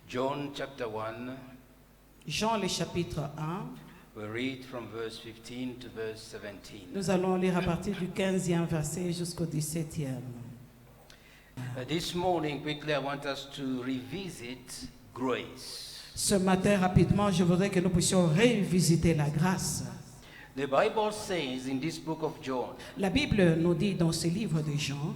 John chapter 1, Jean le chapitre 1, we read from verse 15 to verse 17. nous allons lire à partir du 15e verset jusqu'au 17e. This morning, quickly, I want us to revisit grace. Ce matin, rapidement, je voudrais que nous puissions revisiter la grâce. The Bible says in this book of John, La Bible nous dit dans ce livre de Jean,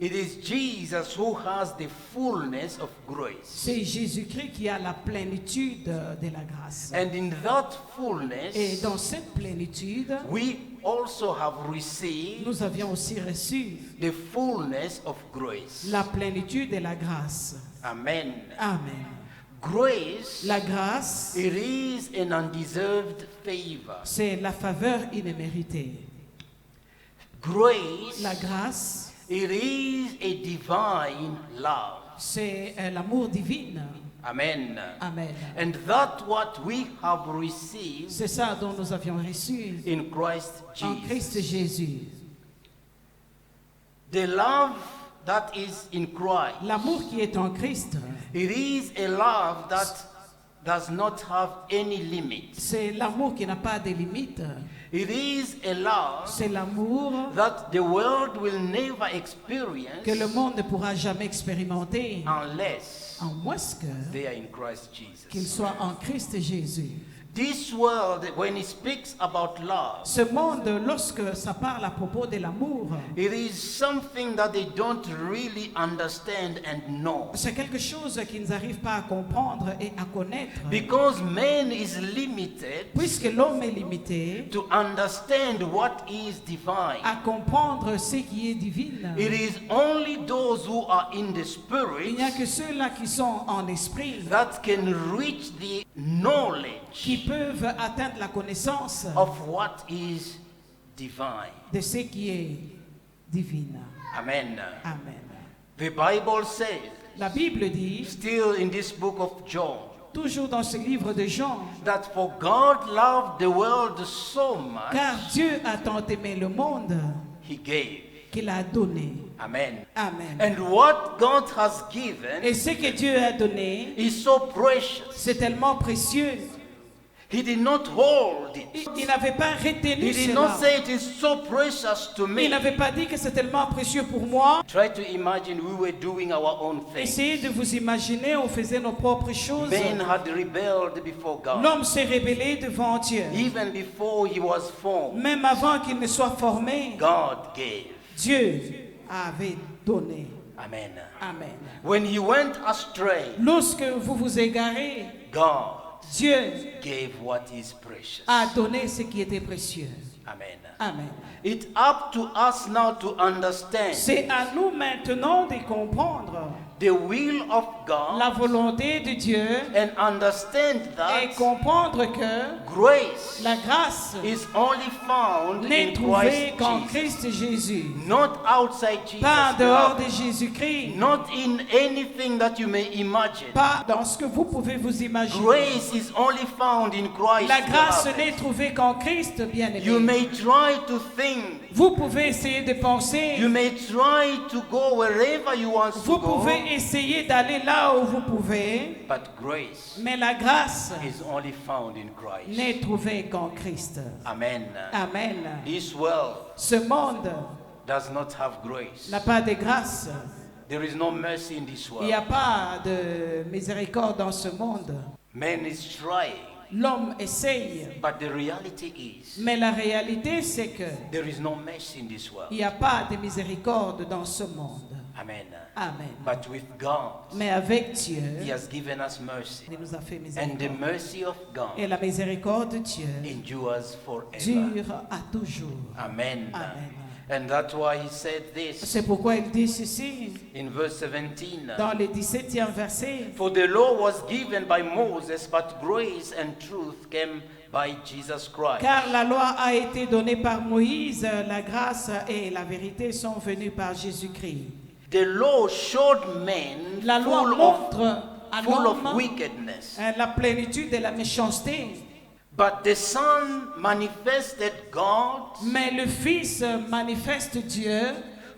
it is Jesus who has the fullness of grace. c'est Jésus-Christ qui a la plénitude de la grâce. And in that Et fullness, dans cette plénitude, we also have received nous avions aussi reçu the fullness of grace. la plénitude de la grâce. Amen. Amen. Grace, La grâce, it is an undeserved favor. c'est la faveur imméritée. Grace, La grâce, it is a divine love. c'est l'amour divin. Amen. Amen. And that's what we have received C'est ça dont nous avions reçu in Christ en Christ Jesus. Jésus. The love that is in Christ, L'amour qui est en Christ, it is a love that does not have any limit. c'est l'amour qui n'a pas de limites. It is a love C'est l'amour that the world will never que le experience monde ne pourra jamais expérimenter, unless en moins que they are in Christ qu'il Jesus. soit en Christ Jésus. This world, when it speaks about love, Ce monde, lorsque ça parle à propos de l'amour, it is something that they don't really understand and know. c'est quelque chose qu'ils n'arrivent pas à comprendre et à connaître. Because man is limited Puisque l'homme est limité to understand what is divine. à comprendre ce qui est divin, It is only those who are in the il n'y a spirit que ceux-là qui sont en esprit that can reach the qui knowledge peuvent atteindre la connaissance of what is divine. de ce qui est divin. Amen. Amen. The Bible says, La Bible dit, still in this book of John, toujours dans ce livre de Jean, that for God loved the world so much, car Dieu a tant aimé le monde He gave. qu'il a donné. Amen. Amen. And what God has given Et ce que Dieu a donné, is so precious. c'est tellement précieux. He did not hold it. Il n'avait pas retenu He did cela. not say it is so precious to Il me. n'avait pas dit que c'est tellement précieux pour moi. Try to imagine we were doing our own thing. Essayez de vous imaginer, on faisait nos propres choses. Man had rebelled before God. L'homme s'est rébellé devant Dieu. Even before he was formed, Même avant qu'il ne soit formé, God gave. Dieu avait donné. Amen. Amen. When he went astray, Lorsque vous vous égarez, God Dieu gave what is precious. a donné ce qui était précieux. Amen. Amen. It's up to us now to understand C'est à nous maintenant de comprendre the will of God la volonté de Dieu and understand et that comprendre que grace la grâce is only found n'est in trouvée qu'en Christ Jesus. Christ Jésus. Not outside Jesus. Pas en dehors de beloved. Jésus-Christ. Not in anything that you may imagine. Pas dans ce que vous pouvez vous imaginer. Grace is only found in Christ. La grâce beloved. n'est trouvée qu'en Christ, bien-aimé. You may try to think. Vous pouvez essayer de penser. You may try to go wherever you want to Vous go. pouvez essayer d'aller là où vous pouvez. But grace Mais la grâce is only found in Christ. n'est trouvée qu'en Christ. Amen. Amen. This world Ce monde does not have grace. n'a pas de grâce. There is no mercy in this Il n'y a world. pas de miséricorde dans ce monde. Man is trying, L'homme essaye. but the reality is Mais la réalité, c'est que there is no mercy in this world. il n'y a pas de miséricorde dans ce monde. Amen. Amen. But with God, Mais avec Dieu, He has given us mercy. il nous a fait And the miséricorde. mercy of God Et la miséricorde de Dieu endures forever. dure à toujours. Amen. Amen. And that's why He said this C'est pourquoi il dit ceci in verse 17. dans le 17e verset. For the law was given by Moses, but grace and truth came by Jesus Christ. Car la loi a été donnée par Moïse, la grâce et la vérité sont venues par Jésus-Christ. The law showed men La loi full of, montre à full of l'homme wickedness. la plénitude de la méchanceté. But the Son manifested God Mais le Fils manifeste Dieu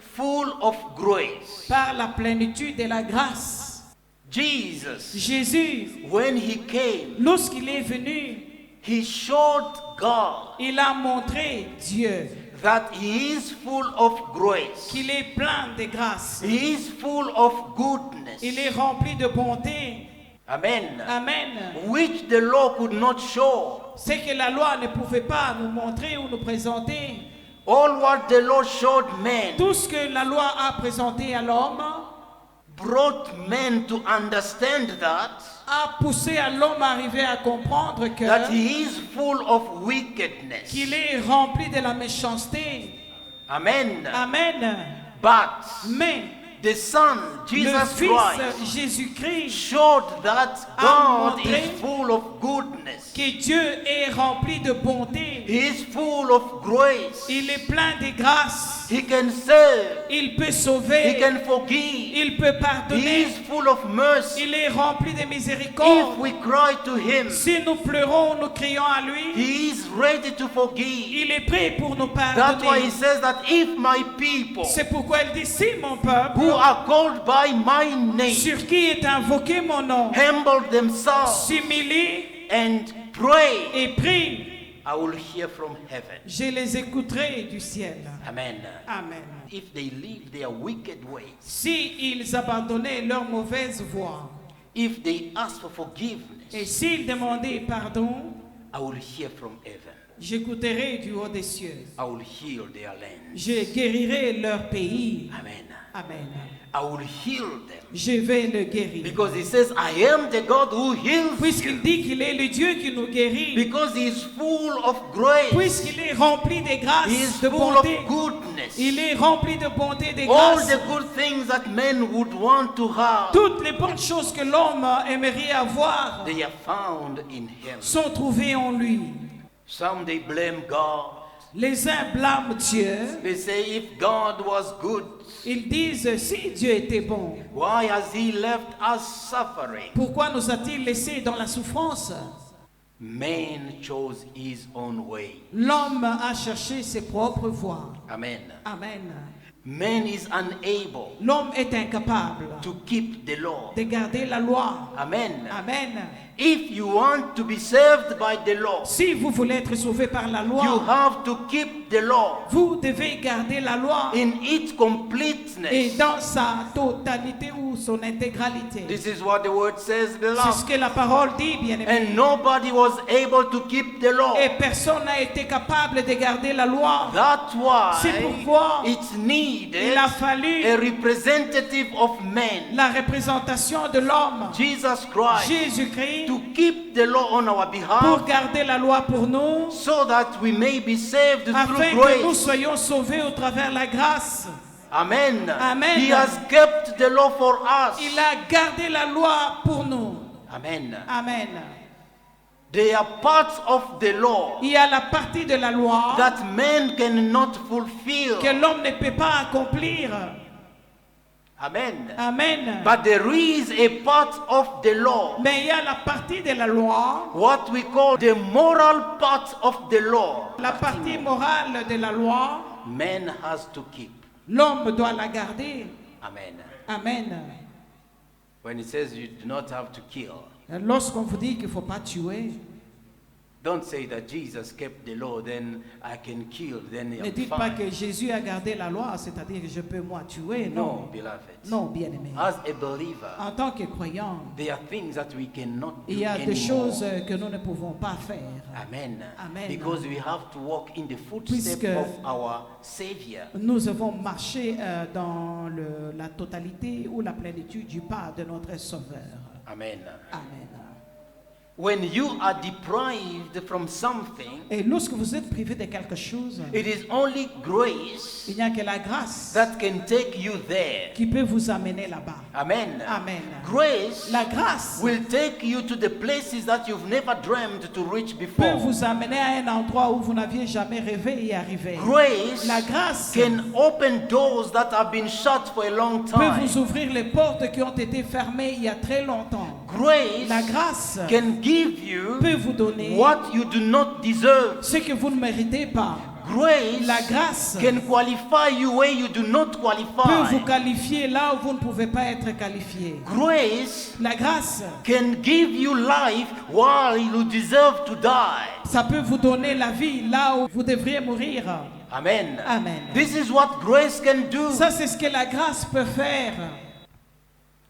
full of grace. par la plénitude de la grâce. Jesus, Jésus, when he came, lorsqu'il est venu, he showed God il a montré Dieu that he is full of grace. qu'il est plein de grâce. He is full of goodness. Il est rempli de bonté. Amen. Amen. Which the law could not show. Ce que la loi ne pouvait pas nous montrer ou nous présenter. All what the law showed men Tout ce que la loi a présenté à l'homme brought men to understand that a poussé à l'homme à arriver à comprendre that que he is full of wickedness. qu'il est rempli de la méchanceté. Amen. Amen. But Mais the Son, le Jesus Fils Christ, Jésus-Christ, showed that a God montré is full of goodness. que Dieu est rempli de bonté. He is full of grace. Il est plein de grâce. He can save. Il peut He sauver. can forgive. Il peut He pardonner. is full of mercy. Il est rempli de If miséricorde. we cry to Him, Si nous pleurons, nous crions à lui. He is ready to forgive. Il est prêt pour nous That's why He pardonner. says that if my people C'est pourquoi il dit, si mon peuple, who are called by my name sur qui est invoqué mon nom, humble themselves s'humilie and pray, et prie, I will hear from heaven. je les écouterai du ciel. Amen. Amen. If they leave their wicked ways, Si ils abandonnaient leur mauvaise voie if they ask for et forgiveness, s'ils demandaient pardon, I will hear from heaven. j'écouterai du haut des cieux. I will heal their land. Je guérirai leur pays. Amen. Amen. I will heal them. Je vais le guérir. Because He says, I am the God who heals Puisqu'il you. dit qu'il est le Dieu qui nous guérit. Because He is full of grace. Puisqu'il est rempli de He grâce, is de full bonté. of goodness. Il est rempli de bonté, de All grâce. the good things that men would want to have, Toutes les bonnes choses que l'homme aimerait avoir they are found in Him. sont trouvées en lui. Some they blame God. Les uns blâment Dieu. They say, if God was good, Ils disent, si Dieu était bon, why has He left us suffering? pourquoi nous a-t-il laissés dans la souffrance? Man chose his own way. L'homme a cherché ses propres voies. Amen. Amen. Man is unable L'homme est incapable to keep the law. de garder la loi. Amen. Amen. If you want to be saved by the law, Si vous voulez être sauvé par la you loi, have to keep the law vous devez garder la loi in its et completeness. dans sa totalité ou son intégralité. This is what the word says, C'est ce beloved. que la parole dit, bien-aimé. And nobody was able to keep the law. Et personne n'a été capable de garder la loi. That's why C'est pourquoi it's needed il a fallu a representative of men, la représentation de l'homme, Jesus Christ, Jésus-Christ, to keep the law on our pour behalf garder la loi pour nous, so that we may be saved afin through que nous grace. soyons sauvés au travers de la grâce. Amen. Amen. He has kept the law for us. Il a gardé la loi pour nous. Amen. Amen. There are parts of the law Il y a la partie de la loi that men cannot fulfill. que l'homme ne peut pas accomplir. Amen. Amen. But there is a part of the law, Mais il y a la partie de la loi, what we call the moral part of the law. la partie morale de la loi, Man has to keep. l'homme doit la garder. Amen. Amen. When it says you do not have to kill, Lorsqu'on vous dit qu'il ne faut pas tuer, don't say that Jesus kept the law, then I can kill, then ne I'm dites pas fine. que Jésus a gardé la loi, c'est-à-dire que je peux moi tuer. No, Non, beloved. non, bien-aimé. As a believer, En tant que croyant, there are things that we cannot do il y a des anymore. choses que nous ne pouvons pas faire. Amen. Amen. Because we have to walk in the footsteps Puisque of our Savior. nous avons marché dans la totalité ou la plénitude du pas de notre Sauveur. Amen. Amen. When you are deprived from something, Et lorsque vous êtes privé de quelque chose, it is only grace il n'y a que la grâce that can take you there. qui peut vous amener là-bas. Amen. Amen. Grace La grâce will take you to the places that you've never dreamed to reach peut before. vous amener à un endroit où vous n'aviez jamais rêvé y arriver. Grace La grâce can open doors that have been shut for a long peut time. vous ouvrir les portes qui ont été fermées il y a très longtemps. Grace La grâce can give you peut vous donner what you do not deserve. ce que vous ne méritez pas. La grâce can qualify you where you do not peut qualify. vous qualifier là où vous ne pouvez pas être qualifié. Grace La grâce, can give you life while you deserve to die. ça peut vous donner la vie là où vous devriez mourir. Amen. Amen. This is what grace can do. Ça, c'est ce que la grâce peut faire.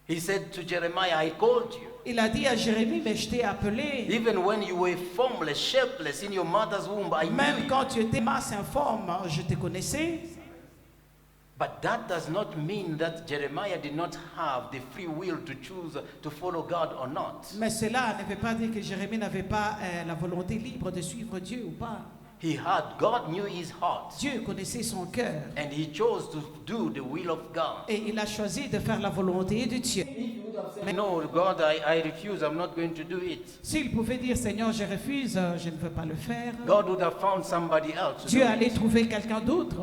He said to Jeremiah, I called you. Il a dit à Jérémie, mais je t'ai appelé. Even when you were formless, shapeless in your mother's womb, I knew Même you. quand tu étais masse informe, je te connaissais. But that does not mean that Jeremiah did not have the free will to choose to follow God or not. Mais cela ne veut pas dire que Jérémie n'avait pas la volonté libre de suivre Dieu ou pas. He had, God knew his heart, Dieu connaissait son cœur. and he chose to do the will of God. Et il a choisi de faire la volonté de Dieu. No, God, I refuse, I'm not going to do it. S'il pouvait dire, Seigneur, je refuse, je ne veux pas le faire, God would have found somebody else to Dieu do allait it. trouver quelqu'un d'autre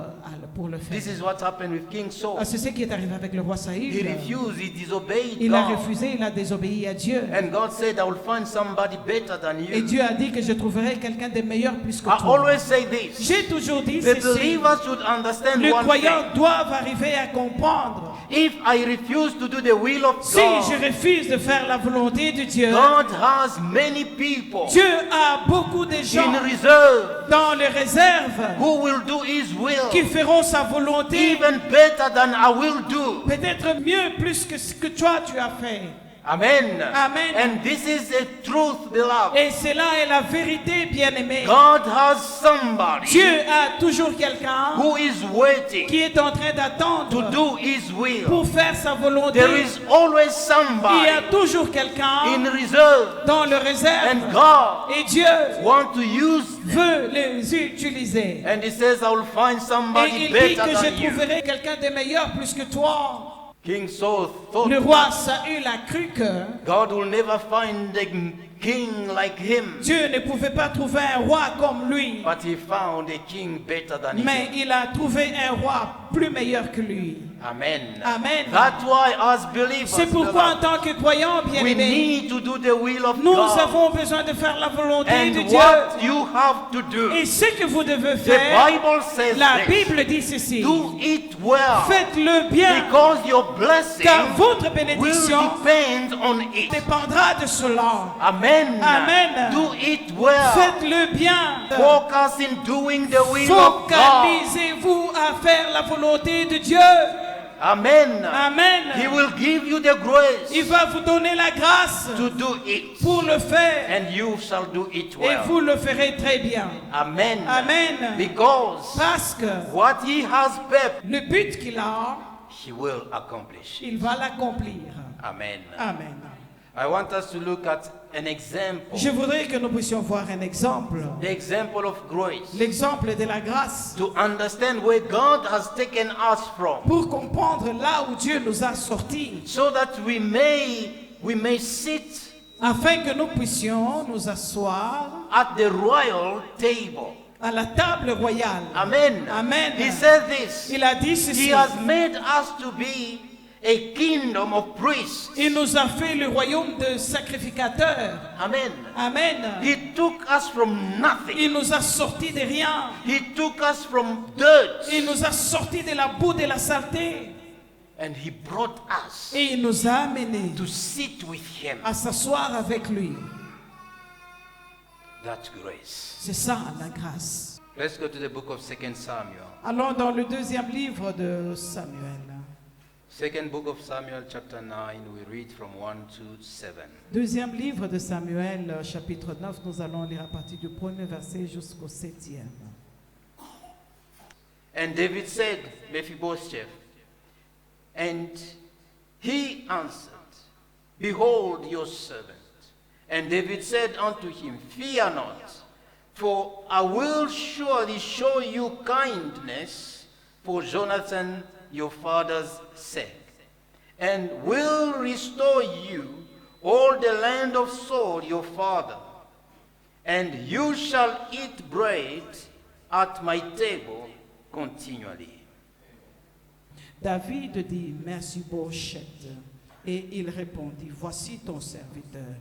pour le faire. This is what happened with King Saul. C'est ce qui est arrivé avec le roi He Saül. refused, he disobeyed Il a God. refusé, il a désobéi à Dieu. And God said, I will find somebody better than Et you. Dieu a dit que je trouverai quelqu'un de meilleur plus que I toi. always say this. J'ai toujours dit The ceci. believers should understand Les one croyants thing. doivent arriver à comprendre. If I refuse to do the will of Si je God, refuse de faire la volonté de Dieu, God has many people Dieu a beaucoup de gens in reserve dans les réserves who will do His will qui feront sa volonté even better than I will do. peut-être mieux plus que ce que toi tu as fait. Amen. Amen. And this is the truth, beloved. Et cela est la vérité, bien-aimé. God has somebody Dieu a toujours quelqu'un who is waiting qui est en train to d'attendre do His will. pour faire sa volonté. There is always Il y somebody a toujours quelqu'un in reserve, dans le réserve. and God Et Dieu want to use them. veut les utiliser. And He says, I will find Et somebody il dit better que than je you. trouverai quelqu'un de meilleur plus que toi. King Saul thought Le roi Saül a cru que God will never find a king like him, Dieu ne pouvait pas trouver un roi comme lui. but he found a king better than Mais him. il a trouvé un roi plus meilleur que lui. Amen. Amen. That's why, as believers, C'est pourquoi en beloved, tant que croyants, we bien-aimés, need to do the will of nous God. avons besoin de faire la volonté de And Dieu. what you have to do, Et ce que vous devez the faire, Bible says la this, Bible dit ceci. do it well, Faites-le bien, because your blessing car votre will bénédiction depend on it. dépendra de cela. Amen. Amen. Do it well. Faites-le bien. Focus in doing the will of God. Focalisez-vous à faire la volonté de Dieu. Amen. Amen. He will give you the grace Il va vous donner la grâce to do it, pour le faire. and you shall do it Et well. vous le ferez très bien. Amen. Amen. Because Parce que what he has prepared, le but qu'il a, he will accomplish. il va l'accomplir. Amen. Amen. I want us to look at an example, Je voudrais que nous puissions voir un exemple. the example of grace, L'exemple de la grâce. to understand where God has taken us from, Pour comprendre là où Dieu nous a sortis. so that we may sit Afin que nous puissions nous asseoir at the royal table. à la table royale. Amen. Amen. He said this. Il a dit He ceci. has made us to be a kingdom of priests. Il nous a fait le royaume de sacrificateurs. Amen. Amen. He took us from nothing. Il nous a sortis de rien. He took us from dirt. Il nous a sortis de la boue, de la saleté. And He brought us Et il nous a amenés to sit with Him. à s'asseoir avec lui. That's grace. C'est ça la grâce. Let's go to the book of 2 Samuel. Allons dans le deuxième livre de Samuel. Second book of Samuel, chapter 9, we read from 1 to 7. Deuxième livre de Samuel, chapitre 9, nous allons lire à partir du premier verset jusqu'au 7e. And David said, Mephibosheth, and he answered, Behold your servant. And David said unto him, Fear not, for I will surely show you kindness for Jonathan your father's sake, and will restore you all the land of Saul your father, and you shall eat bread at my table continually. David dit, Merci Bochette. Et il répondit, Voici ton serviteur.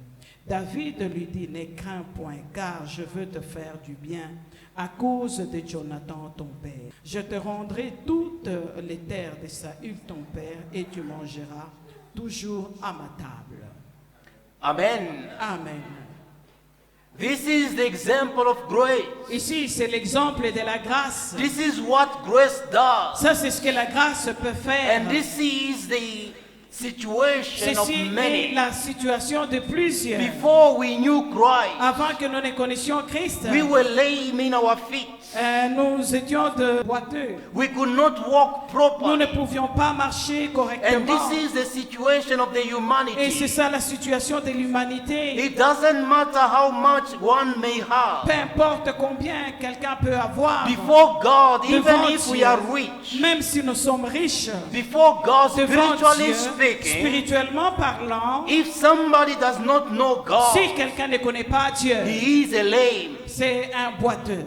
David lui dit, ne crains point, car je veux te faire du bien à cause de Jonathan ton père. Je te rendrai toutes les terres de Saül ton père, et tu mangeras toujours à ma table. Amen. Amen. This is the example of grace. Ici, c'est l'exemple de la grâce. This is what grace does. Ça, c'est ce que la grâce peut faire. And this is the situation of Ceci est many. la situation de plusieurs. Before we knew Christ, Avant que nous ne connaissions Christ, we were lame in our feet. nous étions de boiteux. We could not walk Nous ne properly. pouvions pas marcher And correctement. this is the situation of the Et c'est humanity. ça la situation de l'humanité. It doesn't matter how much one may have. Peu importe combien quelqu'un peut avoir, Before God, even devant if we Dieu, are rich, même si nous sommes riches, before God, devant spiritually Dieu, speaking, spirituellement parlant, if somebody does not know God, si quelqu'un ne connaît pas Dieu, he is a lame. c'est un boiteux.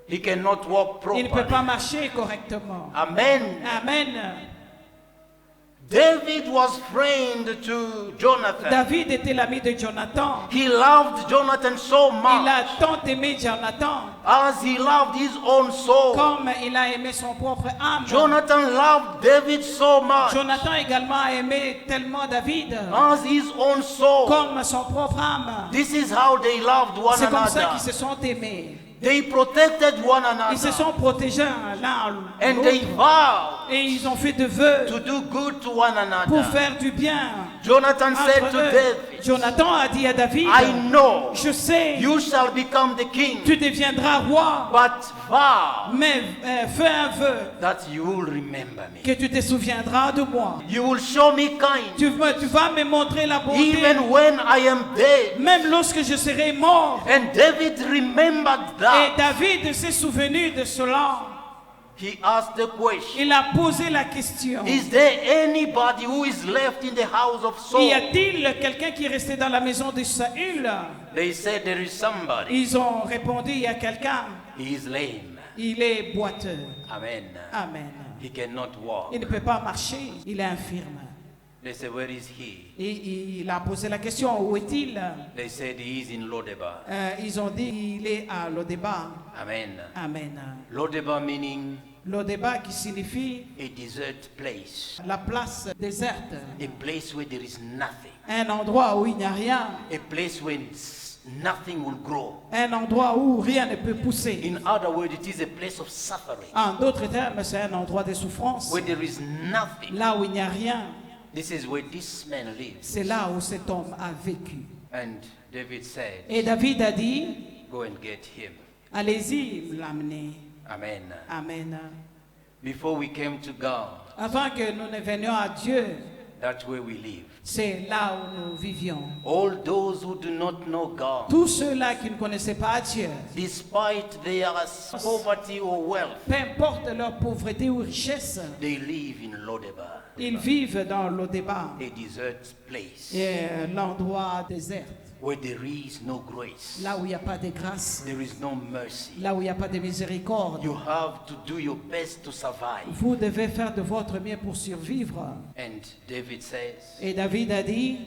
He cannot walk Il ne peut pas properly. marcher correctement. Amen. Amen. David was friend to Jonathan. David était l'ami de Jonathan. He loved Jonathan so Il much a tant aimé Jonathan as he loved his own soul. comme il a aimé son propre âme. Jonathan loved David so much Jonathan également a aimé tellement David as his own soul. comme son propre âme. This is how they loved one C'est comme ça another. qu'ils se sont aimés. They protected one Ils se another sont protégés l'un and they l'autre. vowed Et ils ont fait de vœux to do good to one pour another. faire du bien. Jonathan said Entre to eux. David, Jonathan a dit à David, I know je sais, you shall become the king, tu deviendras roi, but vow mais fais un vœu that you will remember me. que tu te souviendras de moi. You will show me kind Tu vas me montrer la bonté, even when I am dead. même lorsque je serai mort. And David remembered Et that. David s'est souvenu de cela. He asked the question, Il a posé la question. is there anybody who is left in the house of Saul? Y a-t-il quelqu'un qui est resté dans la maison de Saül? They said there is somebody. Ils ont répondu, il y a quelqu'un. He is lame. Il est boiteux. Amen. Amen. He cannot walk. Il ne peut pas marcher. Il est infirme. They said, where is he? Et il a posé la question, où est-il? They said he is in Lodebar. Ils ont dit, il est à Lodeba. Amen. Amen. Lodebar meaning Lodeba qui signifie a desert place. la place déserte. A place where there is nothing. Un endroit où il n'y a rien. A place where nothing will grow. Un endroit où rien ne peut pousser. In other words, it is a place of suffering. En d'autres termes, c'est un endroit de souffrance. Where there is nothing. Là où il n'y a rien, This is where this man lives. c'est là où cet homme a vécu. And David said, Et David a dit, go and get him. allez-y, l'amener. Amen. Amen. Before we came to God, Avant que nous ne venions à Dieu, that's where we live. c'est là où nous vivions. All those who do not know God, Tous ceux-là qui ne connaissaient pas Dieu, despite their poverty or wealth, peu importe leur pauvreté ou richesse, they live in Lodebar, ils vivent dans le débat, a desert place l'endroit désert, where there is no grace, là où il n'y a pas de grâce, there is no mercy. là où il n'y a pas de miséricorde. You have to do your best to survive. Vous devez faire de votre mieux pour survivre. And David says, Et David a dit,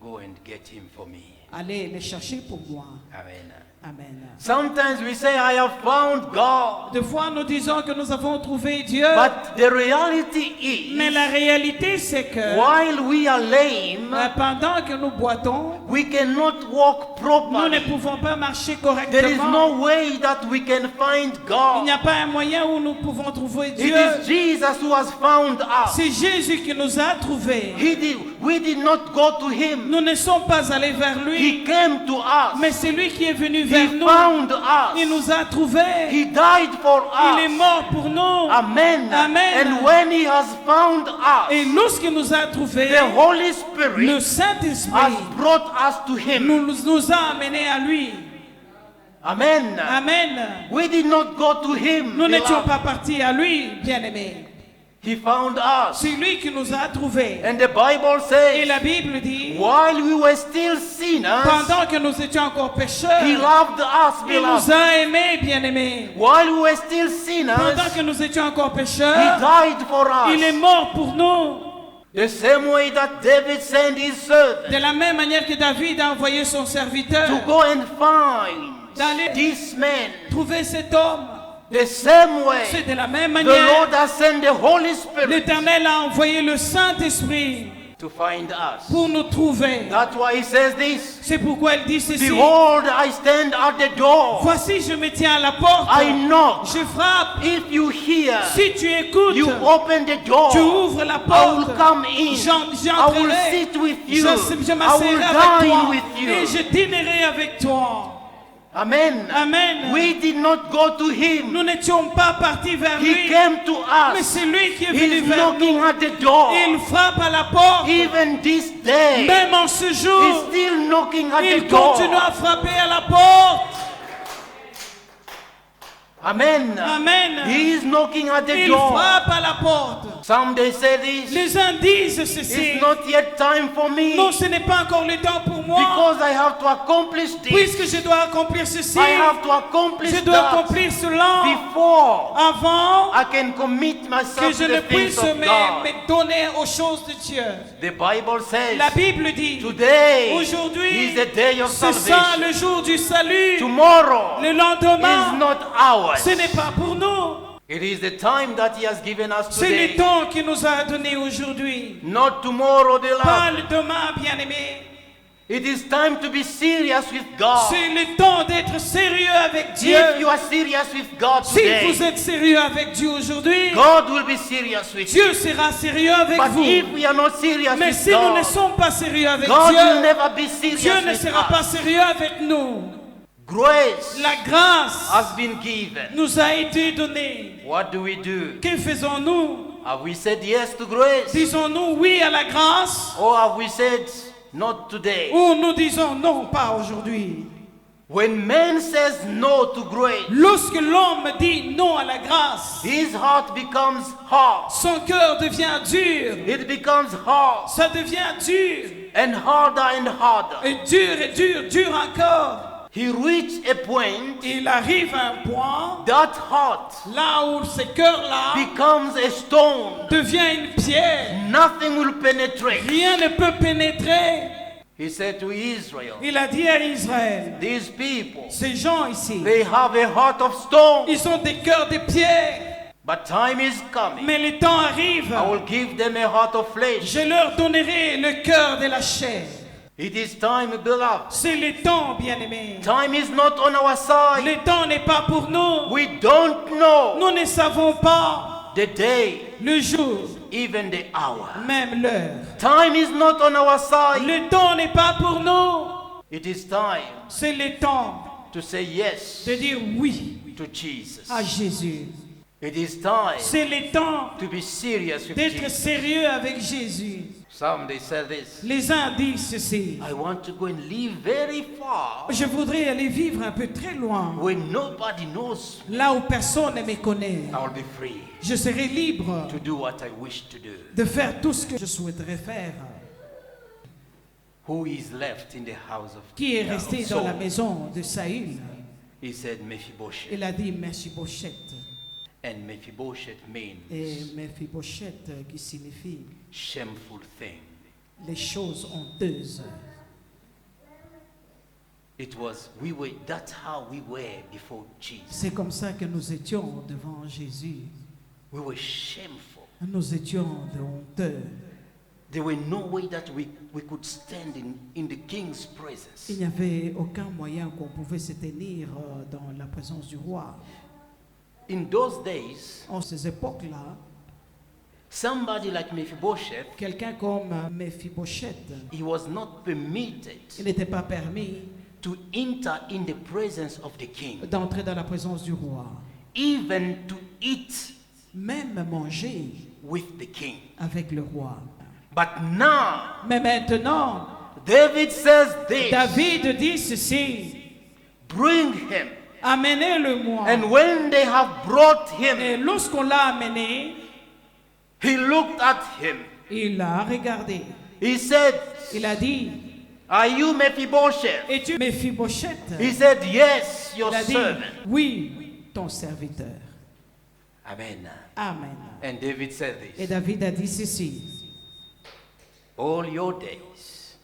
go and get him for me. allez les chercher pour moi. Amen. Amen. Sometimes we say, I have found God. Des fois, nous disons que nous avons trouvé Dieu, But the reality mais is, la réalité, c'est que while we are lame, pendant que nous boitons, we cannot walk nous ne properly. pouvons pas marcher There is correctement. no way that we can find Il n'y God. a pas un moyen où nous pouvons trouver It Dieu. is Jesus who has found us. C'est Jésus qui nous a trouvés. We did not go to him. Nous ne sommes pas allés vers lui, He came to mais us. c'est lui qui est venu vers He nous. found Il us. nous a trouvés. He died for Il est us. mort pour nous. Amen. Amen. And when he has found Et us, lorsqu'il nous a trouvés, the Holy le Spirit Saint-Esprit has brought us to him. nous a amenés à lui. Amen. Amen. We did not go to him. Nous n'étions beloved. pas partis à lui, bien-aimés. He found us. C'est lui qui nous a trouvés. And the Bible Et says, la Bible dit, while we were still sinners, pendant que nous étions encore pécheurs, he loved us, il nous beloved. a aimés, bien-aimés. While we were still sinners, Pendant que nous étions encore he pécheurs, died for il est us. mort pour nous. The same way that David sent his servant De la même manière que David a envoyé son serviteur to go and find d'aller this man. trouver cet homme, The same way c'est de la même the manière Lord has sent the Holy Spirit l'Éternel a envoyé le Saint-Esprit to find us. pour nous trouver. That's why he says this. C'est pourquoi il dit ceci. Behold, I stand at the door. Voici, je me tiens à la porte. I knock. Je frappe. If you hear, Si tu écoutes, you open the door. tu ouvres la I porte. will come in. I will J'entrerai. sit with you. Je I m'asserai will avec dine toi. with Et you. je dînerai avec toi. Amen. Amen. We did not go to him. Nous n'étions pas partis vers He lui. came to Mais us. c'est lui qui est venu He's vers nous. knocking at the door. Il frappe à la porte. Even this day, Même en ce jour, he's still knocking at il the door. continue à frapper à la porte. Amen. Amen. He is knocking at the Il door. frappe à la porte. Some they say this. Les uns disent ceci. It's not yet time for me Non, ce n'est pas encore le temps pour moi. because I have to accomplish this. Puisque je dois accomplir ceci, I have to accomplish je dois that accomplir cela before avant I can commit que myself je to ne the things puisse of God. me donner aux choses de Dieu. The Bible says La Bible dit, today aujourd'hui, is the day of c'est ça salvation. le jour du salut. Tomorrow Le is lendemain, not ours. ce n'est pas pour nous. It is the time that He has given us C'est le today. temps qu'il nous a donné aujourd'hui. Not tomorrow, Pas beloved. le demain, bien-aimé. It is time to be serious with God. C'est le temps d'être sérieux avec Dieu. If you are serious with God Si vous today, êtes sérieux avec Dieu aujourd'hui, God will be serious with you. Dieu sera sérieux avec But vous. if we are not serious Mais with si nous ne God, sommes pas sérieux avec God will Dieu, never be serious Dieu ne with sera pas us. sérieux avec nous. Grace La grâce has been given. nous a été donnée. What do we do? Que faisons-nous? Have we said yes to grace? Disons-nous oui à la grâce Or have we said not today? ou nous disons non, pas aujourd'hui? When man says no to grace, Lorsque l'homme dit non à la grâce, his heart becomes hard. son cœur devient dur. It becomes hard Ça devient dur. and harder. Et dur, dur encore. He reached a point Il arrive à un point that heart là où ce cœur-là becomes a stone. devient une pierre. Nothing will penetrate. Rien ne peut pénétrer. He said to Israel, Il a dit à Israël, these people, ces gens ici, they have a heart of stone. ils ont des cœurs de pierre. But time is coming. Mais le temps arrive. I will give them a heart of flesh. Je leur donnerai le cœur de la chair. It is time, beloved. C'est le temps, bien-aimé. Time is not on our side. Le temps n'est pas pour nous. We don't know Nous ne savons pas the day, le jour, even the hour. même l'heure. Time is not on our side. Le temps n'est pas pour nous. It is time C'est le temps to say yes de dire oui to Jesus. à Jésus. It is time C'est le temps to be serious with d'être Jesus. sérieux avec Jésus. Some they say this. Les uns disent ceci. I want to go and live very far Je voudrais aller vivre un peu très loin, when nobody knows. là où personne ne me connaît. I will be free Je serai libre to do what I wish to do. de faire tout ce que je souhaiterais faire. Who is left in the house of Qui est resté dans la Saul? maison de Saül? He said Mephibosheth. Il a dit Mephibosheth. And Mephibosheth means Et Mephibosheth qui signifie shameful thing. les choses honteuses. That's how we were before Jesus. C'est comme ça que nous étions devant Jésus. We were shameful. Nous étions de honteux. There were no way that we could stand in the king's presence. Il n'y avait aucun moyen qu'on pouvait se tenir dans la présence du roi. In those days, En ces époques-là, somebody like Mephibosheth, quelqu'un comme Mephibosheth, he was not permitted il n'était pas permis to enter in the presence of the king, d'entrer dans la présence du roi, even to eat même manger with the king. avec le roi. But now, Mais maintenant, David says this, David dit ceci, bring him. amenez-le-moi. And when they have brought him, Et lorsqu'on l'a amené, he looked at him. il l'a regardé. He said, Il a dit, are you Mephibosheth? es-tu Mephibosheth? He said, yes, your Il a dit, servant. oui, ton serviteur. Amen. Amen. And David said Et this, David a dit ceci, all your days,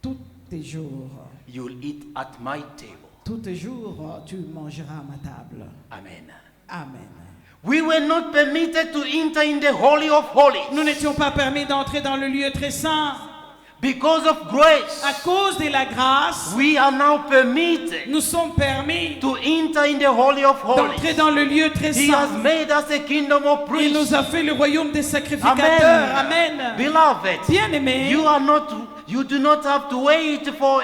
tous tes jours, you'll eat at my table. tous tes jours, tu mangeras à ma table. Amen. Amen. We were not permitted to enter in the Holy of Holies Nous n'étions pas permis d'entrer dans le lieu très saint. because of grace. À cause de la grâce, We are now permitted nous sommes permis to enter in the Holy of d'entrer Holies. dans le lieu très He has saint. made us a kingdom of Il priests. nous a fait le royaume des sacrificateurs. Amen. Amen. Beloved, Bien-aimé, you do not have to wait for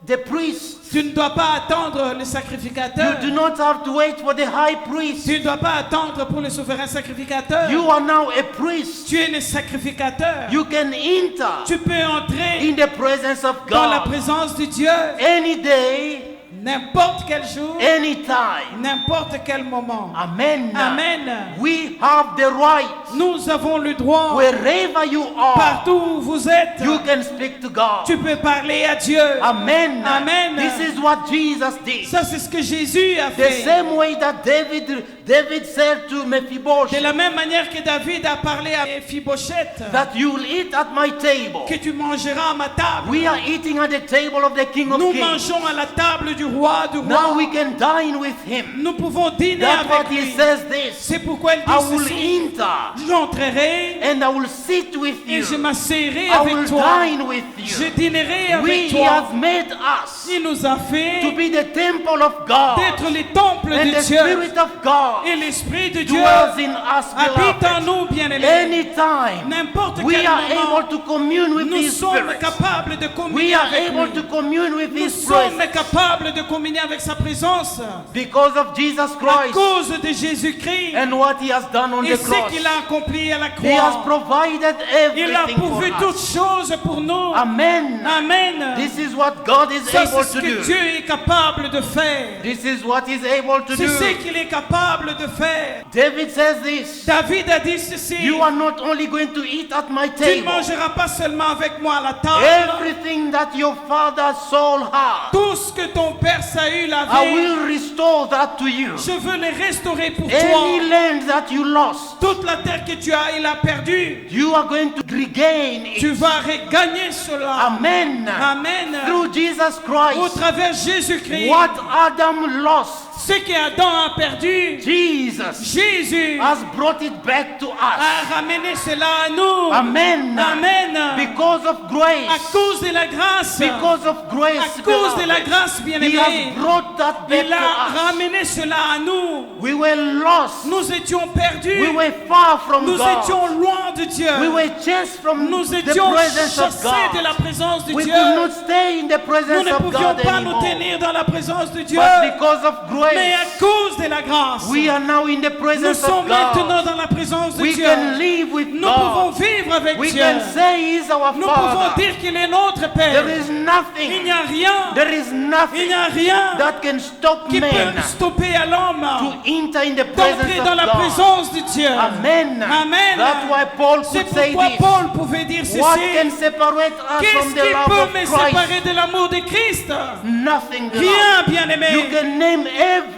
the priest. tu ne dois pas attendre le You sacrificateur. do not have to wait for the high priest. Tu ne dois pas attendre pour le souverain sacrificateur. You are now a priest. Tu es le sacrificateur. You can enter Tu peux entrer in the presence of dans la God présence de Dieu any day, n'importe quel jour, anytime. n'importe quel moment. Amen. Amen. We have the right. Nous avons le droit, Wherever you are, partout où vous êtes, you can speak to God. tu peux parler à Dieu. Amen. Amen. This is what Jesus did. Ça, c'est ce que Jésus a The fait. same way that David said to De Mephibosheth la même manière que David a parlé à Mephibosheth, that you will eat at my table. que tu mangeras à ma table. We are eating at the table of the King of Nous Kings. mangeons à la table du roi, du Now roi. we can dine with him. Nous pouvons dîner That's what avec he lui. says this. C'est pourquoi il I dit will ceci. enter J'entrerai and I will sit with et you. je m'asseoirai I will avec toi. dine with Je you. dînerai avec He toi. has made us Il nous a fait to be the temple of God, d'être les temples and de the Dieu. Spirit of God Et l'Esprit de Dieu dwells in us, habite en beloved. nous, bien-aimés. Anytime N'importe we quel are moment, able to commune with nous His sommes Spirit. capables de We communier are avec able lui. to commune with Nous His sommes presence capables de communier avec sa présence because of Jesus à Christ cause de Jésus-Christ and what He has done on et the ce cross. qu'il a accompli à la He has croix. provided Il a everything pourvu for toutes us. choses pour nous. Amen. Amen. This is what God is Ça, able c'est ce to que do. Dieu est capable de faire. This is what He's able to C'est ce do. qu'il est capable de faire. David says this. David a dit ceci. You are not only going to eat at my Tu ne table. mangeras pas seulement avec moi à la table. Everything that your father Saul had, Tout ce que ton père Saül I avait, will restore that to you. je veux les restaurer pour Any toi. land that you lost, Toute la terre que tu as, il a perdu. you are going to regain it. Tu vas regagner cela. Amen. Amen. Through Jesus Au Christ, travers Jésus-Christ, what Adam lost, ce qu'Adam a perdu, Jesus Jésus has brought it back to us. a ramené cela à nous. Amen. Amen. Because of À grace. cause de la grâce, Because of grace. à cause de la beloved. grâce, He bien-aimé, has brought that back il a to us. ramené cela à nous. We were lost. Nous étions perdus. We were far from Nous God. étions loin de Dieu. We were chased from Nous the étions presence of chassés de God. la présence de We Dieu. could not stay in the Nous presence ne of pouvions God pas nous anymore. tenir dans la présence de Dieu. But because of Mais à grace, cause de la grâce, we are now in the nous presence sommes of maintenant God. dans la présence de We Dieu. can live with Nous pouvons God. vivre avec We Dieu. can say He is our Nous pouvons Father. dire qu'il est notre Père. There is Il nothing, n'y a rien, there is il nothing n'y a rien that can stop qui men peut stopper à l'homme to enter in the presence d'entrer of dans la God. présence de Dieu. Amen. Amen. That's why Paul C'est could say pourquoi this. Paul pouvait dire What can ceci. separate us Qu'est-ce from qui the love peut of me Christ? séparer de l'amour de Christ? Nothing. beloved. Rien, You bien-aimé. can name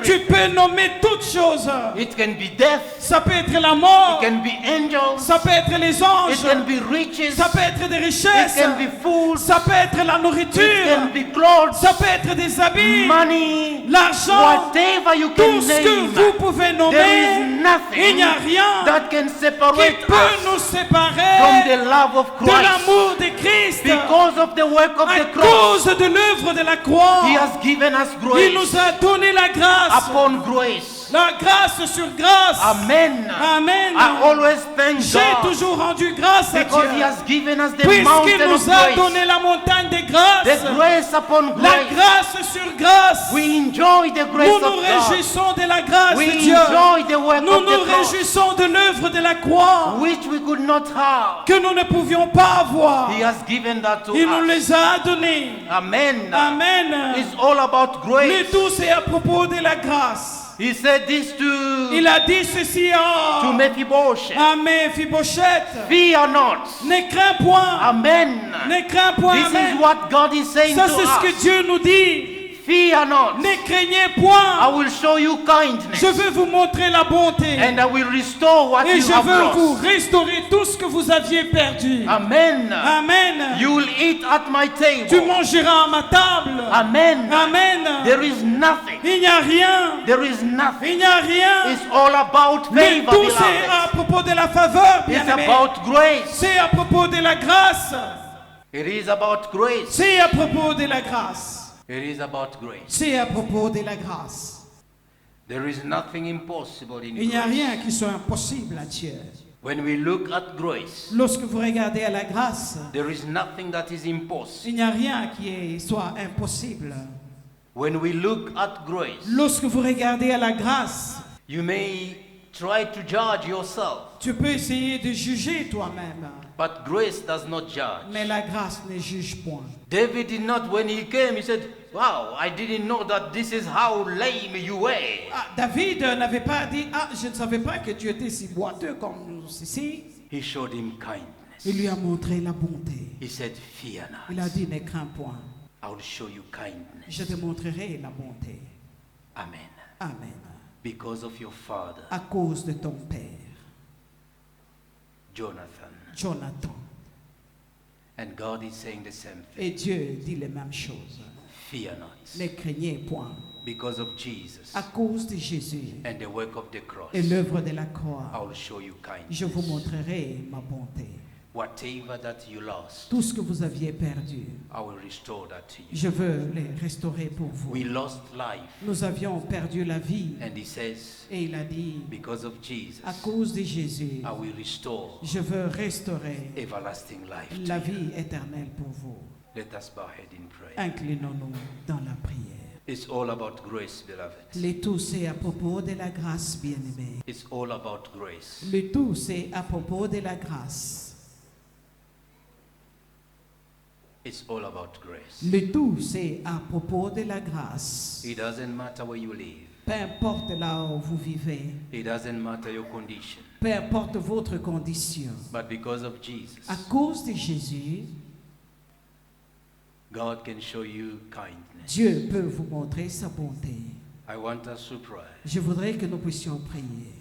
Tu everything. peux nommer toutes choses. It can be death. Ça peut être la mort. It can be angels. Ça peut être les It anges. can be riches. Ça peut être des It richesses. can be food. Ça peut être la It nourriture. can be clothes. Ça peut être des habits. Money. L'argent. Whatever you Tout can ce que name. vous pouvez There is nommer. Il nothing n'y a rien that can qui separate peut us nous from séparer the love of de Christ. l'amour de Christ. Because of the work of À the cross, cause de l'œuvre de la croix, He has given us il grace nous a donné la grâce. upon grace. La grâce sur grâce. Amen. Amen. I always thank J'ai God toujours rendu grâce à because He Dieu. has given us the Puisqu'il mountain of nous a grace. donné la montagne de grâce. The grace upon La grace. grâce sur grâce. We enjoy the grace Nous of nous God. réjouissons de la grâce We de Dieu. enjoy the work Nous of nous the cross, réjouissons de l'œuvre de la croix which we could not have. que nous ne pouvions pas avoir. He has given that to Il nous us. les a donnés. Amen. Amen. It's all about Mais grace. tout c'est à propos de la grâce. He said this Il to a dit ceci Mephibosheth. à Mephibosheth. Fear not. Ne crains point. Amen. Ne crains point. This Amen. is what God is saying Ça to c'est ce que us. Dieu nous dit. Fear not. Ne craignez I point. will show you kindness. Je veux vous montrer la bonté. And I will restore what Et you je have veux vous lost. restaurer tout ce que vous aviez perdu. Amen. Amen. You will eat at my Tu table. mangeras à ma table. Amen. Amen. There is nothing. Il n'y a rien. There is Il nothing. n'y a rien. It's all about Mais favor, tout c'est à beloved. propos de la faveur, It's bien-aimé. about grace. C'est à propos de la grâce. It is about grace. C'est à propos de la grâce. It is about grace. C'est à propos de la grâce. There is nothing impossible in Il n'y a grace. rien qui soit impossible à Dieu. When we look at grace, Lorsque vous regardez à la grâce, there is nothing that is impossible. il n'y a rien soit impossible. When we look at grace, Lorsque vous regardez à la grâce, you may try to judge yourself, tu peux essayer de juger toi-même. but grace does not judge. Mais la grâce ne juge point. David did not, when he came, he said, wow, I didn't know that this is how lame you were. Ah, David n'avait pas dit, ah, je ne savais pas que tu étais si boiteux comme ceci. He showed him kindness. Il lui a montré la bonté. He said, fear Il a not. dit, ne crains point. I will show you kindness. Je te montrerai la bonté. Amen. Amen. Because of your father, À cause de ton père, Jonathan. Jonathan. And God is saying the same thing. Et Dieu dit les mêmes choses. Fear not. Ne craignez point. Because of Jesus À cause de Jésus and the work of the cross, et l'œuvre de la I croix, will show you je vous kindness. montrerai ma bonté. Whatever that you lost, Tout ce que vous aviez perdu, I will restore that to you. je veux les restaurer pour vous. We lost life. Nous avions perdu la vie. And he says, Et il a dit, because of Jesus, à cause de Jésus, I will restore je veux restaurer everlasting life to la you. vie éternelle pour vous. Let us bow our head in prayer. Inclinons-nous dans la prière. It's all about grace, beloved. Le tout, c'est à propos de la grâce, bien-aimé. It's all about grace. Le tout, c'est à propos de la grâce. It's all about grace. Le tout, c'est à propos de la grâce. It doesn't matter where you live. Peu importe là où vous vivez, It doesn't matter your condition. peu importe votre condition, But because of Jesus, à cause de Jésus, God can show you kindness. Dieu peut vous montrer sa bonté. I want us to pray Je voudrais que nous puissions prier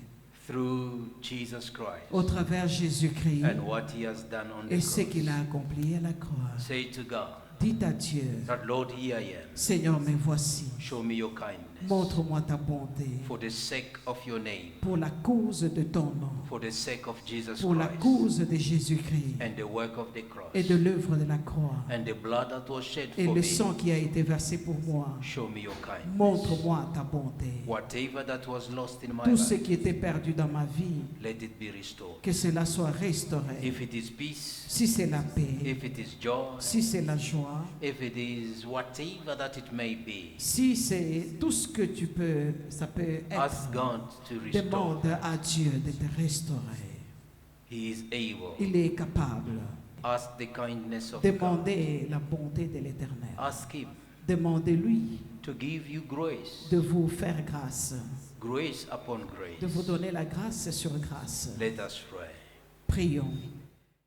through Jesus Christ au travers Jésus-Christ and what he has done on the et ce cross. qu'il a accompli à la croix. Say to God Dites à Dieu, that, Lord, here I am. Seigneur, me voici. Show me your kindness Montre-moi ta bonté for the sake of your name, pour la cause de ton nom, for the sake of Jesus pour la Christ cause de Jésus-Christ and the work of the cross et de l'œuvre de la croix and the blood that was shed et for le me. sang qui a été versé pour moi. Show me your kindness. Montre-moi ta bonté. Whatever that was lost in my Tout ce life, qui était perdu dans ma vie, let it be restored. que cela soit restauré. If it is peace, Si c'est la paix, if it is joy, si c'est la joie, if it is whatever that it may be, si c'est tout ce que tu peux, ça peut ask être, God to restore. demande à Dieu de te restaurer. He is able. Il est capable. Ask the kindness of God. Demandez la bonté de l'Éternel. Ask Him Demandez-lui to give you grace, de vous faire grâce, grace upon de vous grace. donner la grâce sur grâce. Let us pray. Prions.